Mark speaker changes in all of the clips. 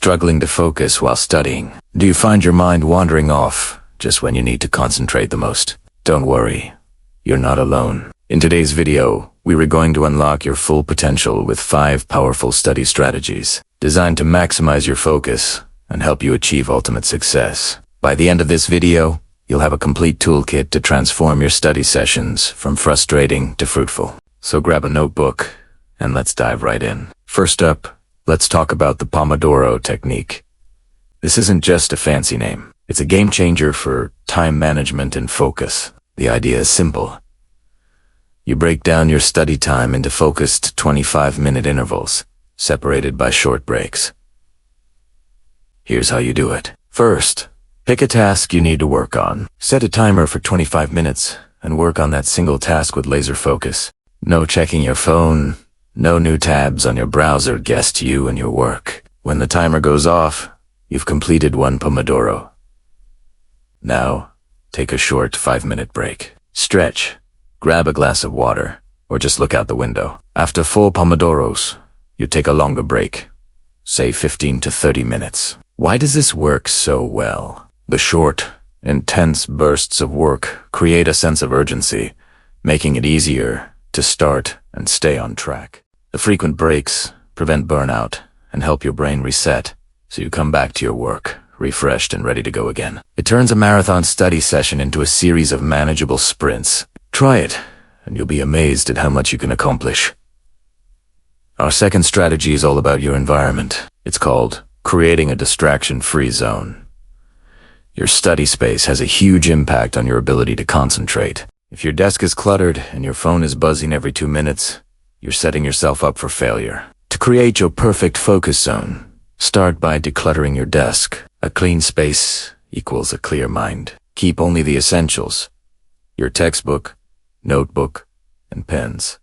Speaker 1: Struggling to focus while studying? Do you find your mind wandering off just when you need to concentrate the most? Don't worry, you're not alone. In today's video, we are going to unlock your full potential with 5 powerful study strategies designed to maximize your focus and help you achieve ultimate success. By the end of this video, you'll have a complete toolkit to transform your study sessions from frustrating to fruitful. So grab a notebook and let's dive right in. First up, let's talk about the Pomodoro technique. This isn't just a fancy name. It's a game changer for time management and focus. The idea is simple. You break down your study time into focused 25-minute intervals, separated by short breaks. Here's how you do it. First, pick a task you need to work on. Set a timer for 25 minutes and work on that single task with laser focus. No checking your phone, no new tabs on your browser, just you and your work. When the timer goes off, you've completed 1 Pomodoro. Now, take a short 5-minute break. Stretch, grab a glass of water, or just look out the window. After 4 Pomodoros, you take a longer break, say 15 to 30 minutes. Why does this work so well? The short, intense bursts of work create a sense of urgency, making it easier to start and stay on track. The frequent breaks prevent burnout and help your brain reset, so you come back to your work refreshed and ready to go again. It turns a marathon study session into a series of manageable sprints. Try it, and you'll be amazed at how much you can accomplish. Our second strategy is all about your environment. It's called creating a distraction-free zone. Your study space has a huge impact on your ability to concentrate. If your desk is cluttered and your phone is buzzing every 2 minutes, you're setting yourself up for failure. To create your perfect focus zone, start by decluttering your desk. A clean space equals a clear mind. Keep only the essentials: your textbook, notebook, and pens.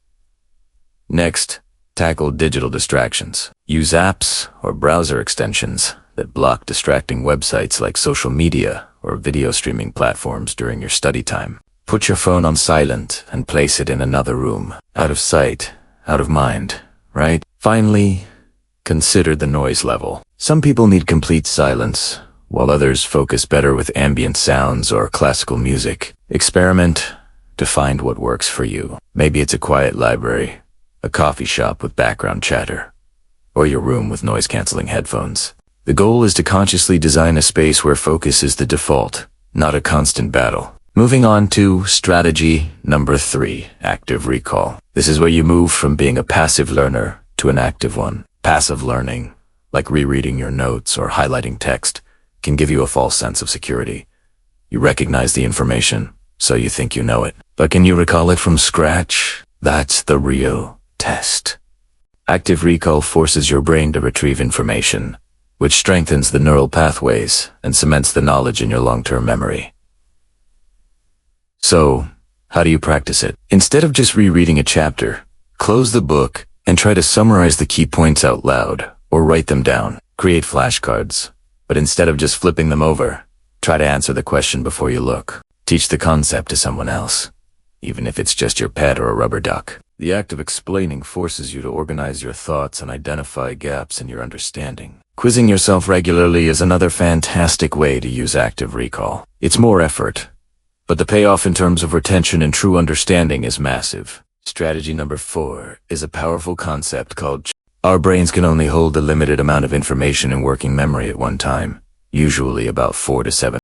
Speaker 1: Next, tackle digital distractions. Use apps or browser extensions that block distracting websites like social media or video streaming platforms during your study time. Put your phone on silent and place it in another room. Out of sight, out of mind, right? Finally, consider the noise level. Some people need complete silence, while others focus better with ambient sounds or classical music. Experiment to find what works for you. Maybe it's a quiet library, a coffee shop with background chatter, or your room with noise-canceling headphones. The goal is to consciously design a space where focus is the default, not a constant battle. Moving on to strategy number 3, active recall. This is where you move from being a passive learner to an active one. Passive learning, like rereading your notes or highlighting text, can give you a false sense of security. You recognize the information, so you think you know it. But can you recall it from scratch? That's the real test. Active recall forces your brain to retrieve information, which strengthens the neural pathways and cements the knowledge in your long-term memory. So, how do you practice it? Instead of just rereading a chapter, close the book and try to summarize the key points out loud or write them down. Create flashcards, but instead of just flipping them over, try to answer the question before you look. Teach the concept to someone else, even if it's just your pet or a rubber duck. The act of explaining forces you to organize your thoughts and identify gaps in your understanding. Quizzing yourself regularly is another fantastic way to use active recall. It's more effort, but the payoff in terms of retention and true understanding is massive. Strategy number 4 is a powerful concept called Our brains can only hold a limited amount of information in working memory at one time, usually about 4 to 7.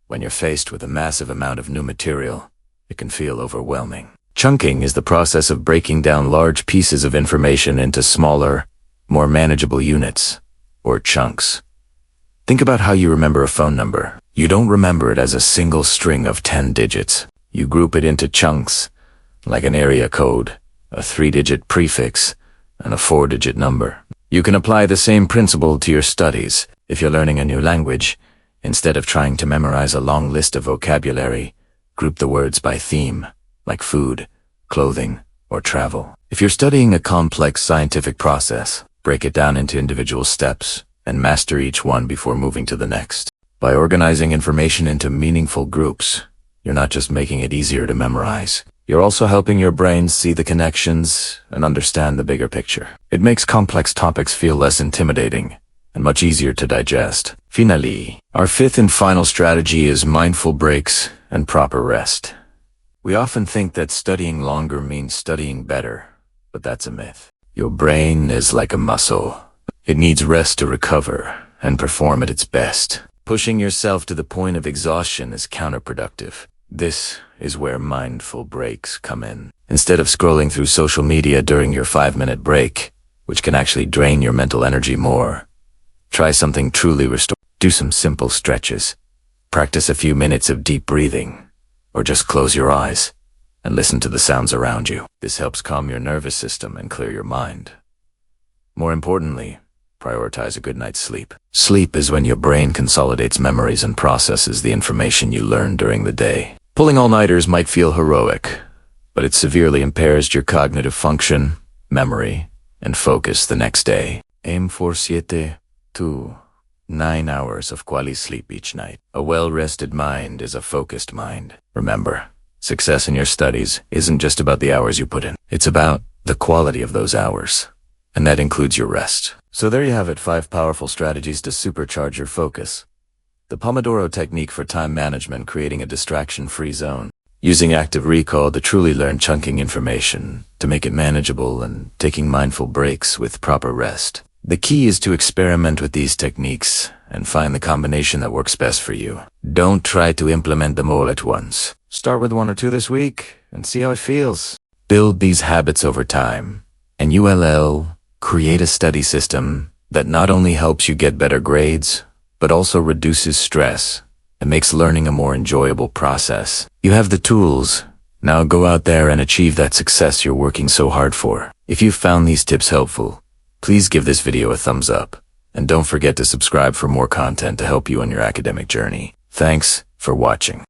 Speaker 1: When you're faced with a massive amount of new material, it can feel overwhelming. Chunking is the process of breaking down large pieces of information into smaller, more manageable units, or chunks. Think about how you remember a phone number. You don't remember it as a single string of 10 digits. You group it into chunks, like an area code, a 3-digit prefix, and a 4-digit number. You can apply the same principle to your studies. If you're learning a new language, instead of trying to memorize a long list of vocabulary, group the words by theme, like food, clothing, or travel. If you're studying a complex scientific process, break it down into individual steps and master each one before moving to the next. By organizing information into meaningful groups, you're not just making it easier to memorize. You're also helping your brain see the connections and understand the bigger picture. It makes complex topics feel less intimidating and much easier to digest. Finally, our fifth and final strategy is mindful breaks and proper rest. We often think that studying longer means studying better, but that's a myth. Your brain is like a muscle. It needs rest to recover and perform at its best. Pushing yourself to the point of exhaustion is counterproductive. This is where mindful breaks come in. Instead of scrolling through social media during your 5-minute break, which can actually drain your mental energy more, try something truly restorative. Do some simple stretches. Practice a few minutes of deep breathing, or just close your eyes and listen to the sounds around you. This helps calm your nervous system and clear your mind. More importantly, prioritize a good night's sleep. Sleep is when your brain consolidates memories and processes the information you learned during the day. Pulling all-nighters might feel heroic, but it severely impairs your cognitive function, memory, and focus the next day. Aim for 7 to 9 hours of quality sleep each night. A well-rested mind is a focused mind. Remember, success in your studies isn't just about the hours you put in. It's about the quality of those hours, and that includes your rest. So there you have it, 5 powerful strategies to supercharge your focus. The Pomodoro technique for time management, creating a distraction-free zone. Using active recall to truly learn, chunking information to make it manageable, and taking mindful breaks with proper rest. The key is to experiment with these techniques and find the combination that works best for you. Don't try to implement them all at once. Start with 1 or 2 this week and see how it feels. Build these habits over time, and you'll create a study system that not only helps you get better grades, but also reduces stress and makes learning a more enjoyable process. You have the tools. Now go out there and achieve that success you're working so hard for. If you found these tips helpful, please give this video a thumbs up, and don't forget to subscribe for more content to help you on your academic journey. Thanks for watching.